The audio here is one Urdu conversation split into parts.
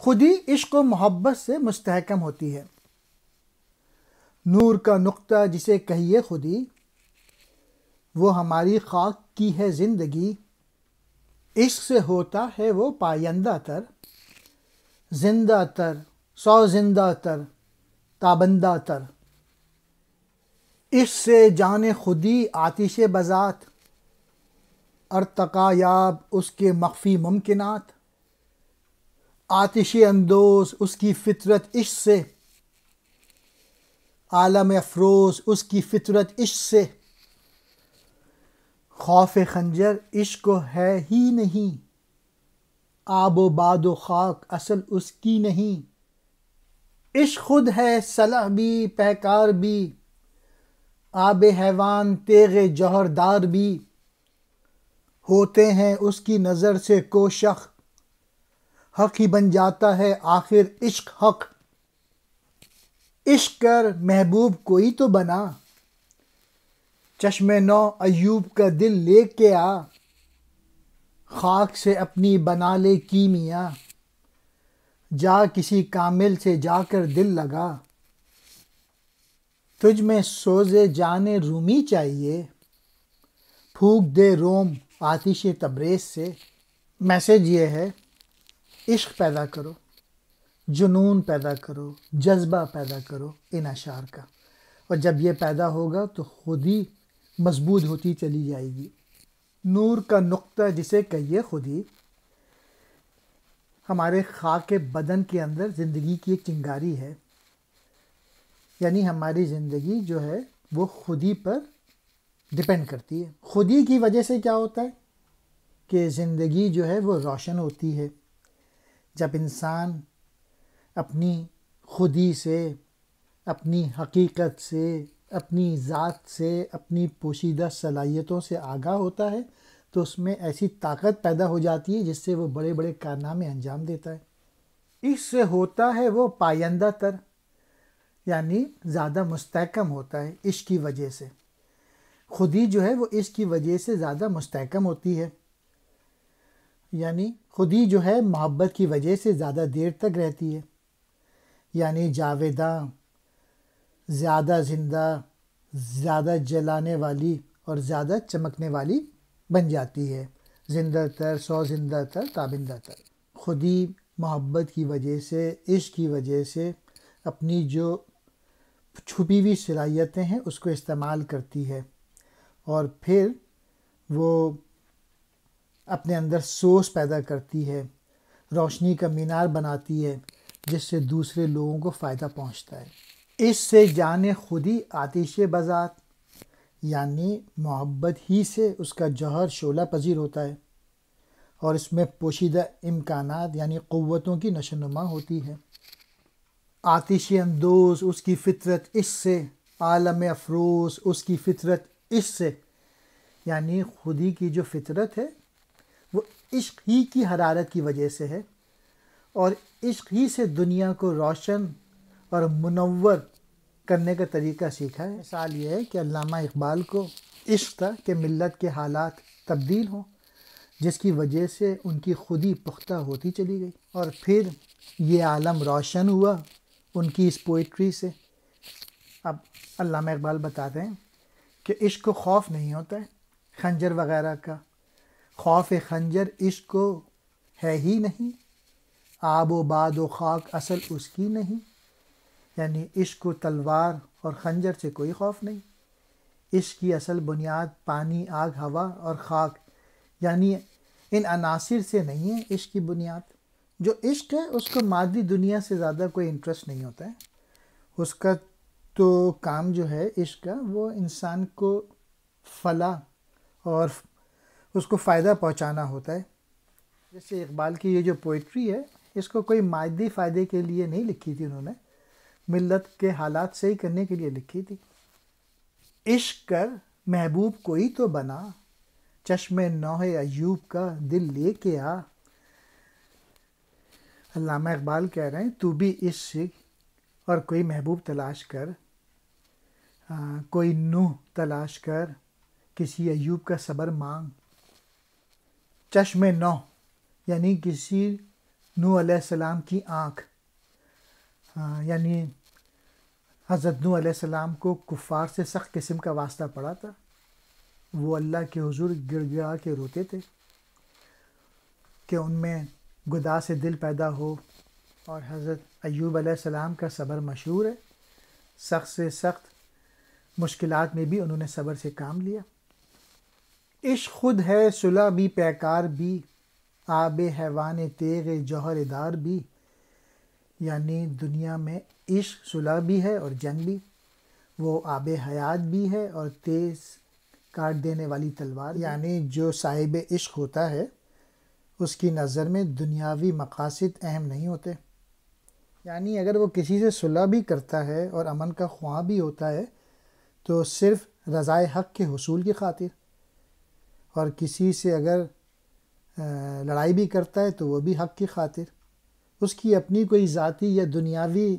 خودی عشق و محبت سے مستحکم ہوتی ہے۔ نور کا نقطہ جسے کہیے خودی، وہ ہماری خاک کی ہے زندگی۔ عشق سے ہوتا ہے وہ پائندہ تر، زندہ تر، سو زندہ تر، تابندہ تر۔ عشق سے جان خودی آتش بذات، ارتقا یاب اس کے مخفی ممکنات۔ آتش اندوز اس کی فطرت عشق سے، عالم افروز اس کی فطرت عشق سے۔ خوف خنجر عشق کو ہے ہی نہیں، آب و باد و خاک اصل اس کی نہیں۔ عشق خود ہے سلح بھی پیکار بھی، آب حیوان تیغ جوہر دار بھی۔ ہوتے ہیں اس کی نظر سے کوشخ، حق ہی بن جاتا ہے آخر عشق حق۔ عشق کر محبوب کوئی تو بنا، چشم نو ایوب کا دل لے کے آ۔ خاک سے اپنی بنا لے کیمیا، جا کسی کامل سے جا کر دل لگا۔ تجھ میں سوز جان رومی چاہیے، پھونک دے روم آتش تبریز سے۔ میسج یہ ہے، عشق پیدا کرو، جنون پیدا کرو، جذبہ پیدا کرو ان اشعار کا، اور جب یہ پیدا ہوگا تو خود ہی مضبوط ہوتی چلی جائے گی۔ نور کا نقطہ جسے کہیے خودی، ہمارے خاک بدن کے اندر زندگی کی ایک چنگاری ہے، یعنی ہماری زندگی جو ہے وہ خودی پر ڈپینڈ کرتی ہے۔ خودی کی وجہ سے کیا ہوتا ہے کہ زندگی جو ہے وہ روشن ہوتی ہے۔ جب انسان اپنی خودی سے، اپنی حقیقت سے، اپنی ذات سے، اپنی پوشیدہ صلاحیتوں سے آگاہ ہوتا ہے تو اس میں ایسی طاقت پیدا ہو جاتی ہے جس سے وہ بڑے بڑے کارنامے انجام دیتا ہے۔ اس سے ہوتا ہے وہ پائندہ تر، یعنی زیادہ مستحکم ہوتا ہے عشق کی وجہ سے۔ خودی جو ہے وہ عشق کی وجہ سے زیادہ مستحکم ہوتی ہے، یعنی خودی جو ہے محبت کی وجہ سے زیادہ دیر تک رہتی ہے، یعنی جاویداں، زیادہ زندہ، زیادہ جلانے والی اور زیادہ چمکنے والی بن جاتی ہے۔ زندہ تر، سو زندہ تر، تابندہ تر۔ خودی محبت کی وجہ سے، عشق کی وجہ سے اپنی جو چھپی ہوئی صلاحیتیں ہیں اس کو استعمال کرتی ہے، اور پھر وہ اپنے اندر سوس پیدا کرتی ہے، روشنی کا مینار بناتی ہے جس سے دوسرے لوگوں کو فائدہ پہنچتا ہے۔ اس سے جان خودی آتش بذات، یعنی محبت ہی سے اس کا جوہر شعلہ پذیر ہوتا ہے، اور اس میں پوشیدہ امکانات یعنی قوتوں کی نشو و نما ہوتی ہے۔ آتش اندوز اس کی فطرت عشق سے، عالم افروز اس کی فطرت عشق سے، یعنی خودی کی جو فطرت ہے وہ عشق ہی کی حرارت کی وجہ سے ہے، اور عشق ہی سے دنیا کو روشن اور منور کرنے کا طریقہ سیکھا ہے۔ مثال یہ ہے کہ علامہ اقبال کو عشق تھا کہ ملت کے حالات تبدیل ہوں، جس کی وجہ سے ان کی خودی پختہ ہوتی چلی گئی، اور پھر یہ عالم روشن ہوا ان کی اس پوئٹری سے۔ اب علامہ اقبال بتاتے ہیں کہ عشق کو خوف نہیں ہوتا ہے خنجر وغیرہ کا، خوف خنجر عشق کو ہے ہی نہیں، آب و باد و خاک اصل اس کی نہیں، یعنی عشق کو تلوار اور خنجر سے کوئی خوف نہیں۔ عشق کی اصل بنیاد پانی، آگ، ہوا اور خاک، یعنی ان عناصر سے نہیں ہے عشق کی بنیاد۔ جو عشق ہے اس کو مادی دنیا سے زیادہ کوئی انٹرسٹ نہیں ہوتا ہے، اس کا تو کام جو ہے عشق کا وہ انسان کو فلاح اور اس کو فائدہ پہنچانا ہوتا ہے۔ جیسے اقبال کی یہ جو پوئٹری ہے اس کو کوئی مادی فائدے کے لیے نہیں لکھی تھی انہوں نے، ملت کے حالات صحیح کرنے کے لیے لکھی تھی۔ عشق کر محبوب کوئی تو بنا، چشم نوح ایوب کا دل لے کے آ۔ علامہ اقبال کہہ رہے ہیں تو بھی عشق سیکھ اور کوئی محبوب تلاش کر، کوئی نوح تلاش کر، کسی ایوب کا صبر مانگ۔ چشم نو یعنی کسی نوح علیہ السلام کی آنکھ، یعنی حضرت نوح علیہ السلام کو کفار سے سخت قسم کا واسطہ پڑا تھا، وہ اللہ کے حضور گڑ گڑا کے روتے تھے کہ ان میں گداز سے دل پیدا ہو. اور حضرت ایوب علیہ السلام کا صبر مشہور ہے، سخت سے سخت مشکلات میں بھی انہوں نے صبر سے کام لیا. عشق خود ہے صلح بھی پیکار بھی، آب حیوان تیغ جوہر دار بھی. یعنی دنیا میں عشق صلح بھی ہے اور جنگ بھی، وہ آب حیات بھی ہے اور تیز کاٹ دینے والی تلوار. یعنی جو صاحب عشق ہوتا ہے اس کی نظر میں دنیاوی مقاصد اہم نہیں ہوتے. یعنی اگر وہ کسی سے صلح بھی کرتا ہے اور امن کا خواہاں بھی ہوتا ہے تو صرف رضائے حق کے حصول کی خاطر، اور کسی سے اگر لڑائی بھی کرتا ہے تو وہ بھی حق کی خاطر. اس کی اپنی کوئی ذاتی یا دنیاوی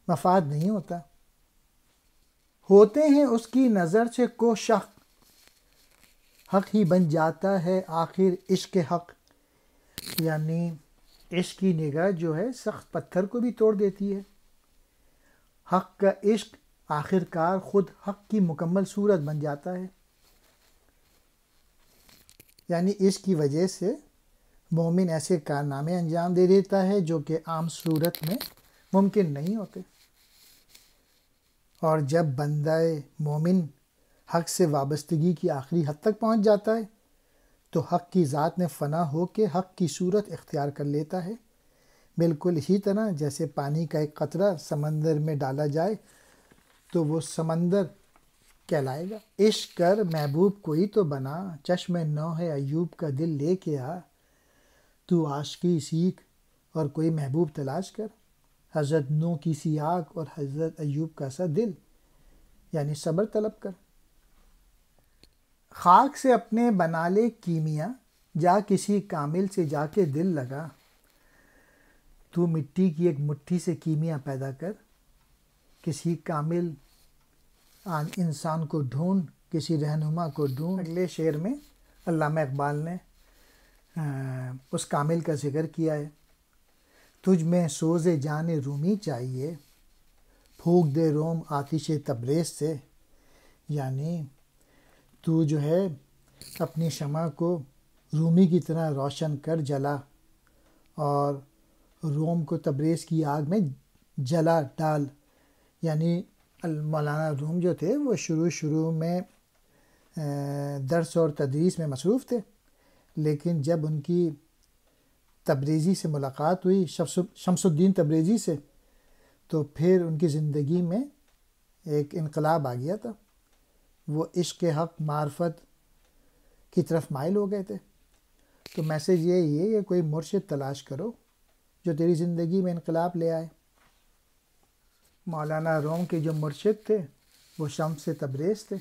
مفاد نہیں ہوتا. ہوتے ہیں اس کی نظر سے کو شق، حق ہی بن جاتا ہے آخر عشق حق. یعنی عشق کی نگاہ جو ہے سخت پتھر کو بھی توڑ دیتی ہے. حق کا عشق آخر کار خود حق کی مکمل صورت بن جاتا ہے. یعنی عشق کی وجہ سے مومن ایسے کارنامے انجام دے دیتا ہے جو کہ عام صورت میں ممکن نہیں ہوتے. اور جب بندہ مومن حق سے وابستگی کی آخری حد تک پہنچ جاتا ہے تو حق کی ذات میں فنا ہو کے حق کی صورت اختیار کر لیتا ہے. بالکل اسی طرح جیسے پانی کا ایک قطرہ سمندر میں ڈالا جائے تو وہ سمندر کہلائے گا. عشق کر محبوب کوئی تو بنا، چشم نوح ایوب کا دل لے کے آ. تو عاشقی سیکھ اور کوئی محبوب تلاش کر، حضرت نوح کی سی آنکھ اور حضرت ایوب کا سا دل. یعنی صبر طلب کر. خاک سے اپنے بنا لے کیمیا، جا کسی کامل سے جا کے دل لگا. تو مٹی کی ایک مٹھی سے کیمیا پیدا کر، کسی کامل انسان کو ڈھونڈ، کسی رہنما کو ڈھونڈ. اگلے شعر میں علامہ اقبال نے اس کامل کا ذکر کیا ہے. تجھ میں سوز جان رومی چاہیے، پھونک دے روم آتش تبریز سے. یعنی تو جو ہے اپنی شمع کو رومی کی طرح روشن کر جلا، اور روم کو تبریز کی آگ میں جلا ڈال. یعنی مولانا روم جو تھے وہ شروع میں درس اور تدریس میں مصروف تھے، لیکن جب ان کی تبریزی سے ملاقات ہوئی، شمس الدین تبریزی سے، تو پھر ان کی زندگی میں ایک انقلاب آ گیا تھا. وہ عشق حق معرفت کی طرف مائل ہو گئے تھے. تو میسیج یہی ہے کہ کوئی مرشد تلاش کرو جو تیری زندگی میں انقلاب لے آئے. مولانا روم کے جو مرشد تھے وہ شمس تبریز تھے،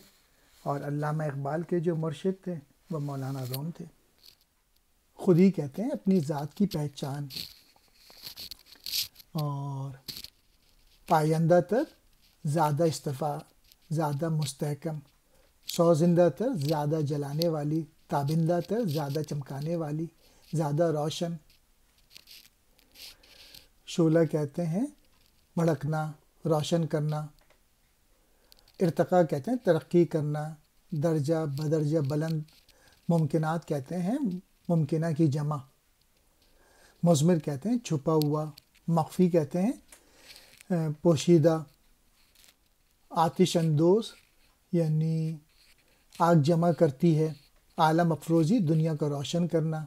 اور علامہ اقبال کے جو مرشد تھے وہ مولانا روم تھے. خود ہی کہتے ہیں اپنی ذات کی پہچان، اور پائندہ تر زیادہ استفا، زیادہ مستحکم، سو زندہ تر زیادہ جلانے والی، تابندہ تر زیادہ چمکانے والی، زیادہ روشن. شعلہ کہتے ہیں بھڑکنا، روشن کرنا. ارتقا کہتے ہیں ترقی کرنا، درجہ بدرجہ بلند. ممکنات کہتے ہیں ممکنہ کی جمع. مضمر کہتے ہیں چھپا ہوا. مخفی کہتے ہیں پوشیدہ. آتش اندوز یعنی آگ جمع کرتی ہے. عالم افروزی دنیا کو روشن کرنا.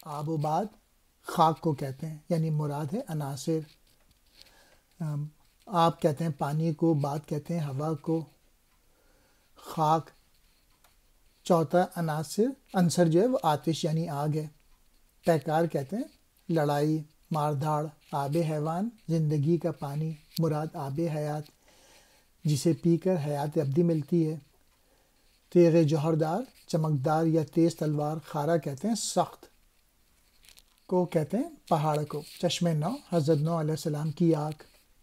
آب و باد خاک کو کہتے ہیں، یعنی مراد ہے عناصر. آپ کہتے ہیں پانی کو، باد کہتے ہیں ہوا کو. خاک چوتھا عنصر جو ہے وہ آتش یعنی آگ ہے. پیکار کہتے ہیں لڑائی، مار دھاڑ. آب حیوان زندگی کا پانی، مراد آب حیات جسے پی کر حیات ابدی ملتی ہے. تیغ جوہردار چمکدار یا تیز تلوار. خارا کہتے ہیں سخت کو، کہتے ہیں پہاڑ کو. چشم نو حضرت نوح علیہ السلام کی آنکھ،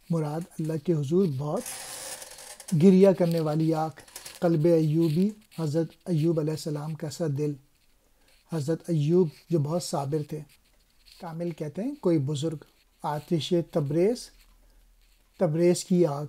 مراد اللہ کے حضور بہت گریہ کرنے والی آنکھ. قلب ایوبی حضرت ایوب علیہ السلام کا سا دل، حضرت ایوب جو بہت صابر تھے. کامل کہتے ہیں کوئی بزرگ، آتش تبریز، تبریز کی آگ.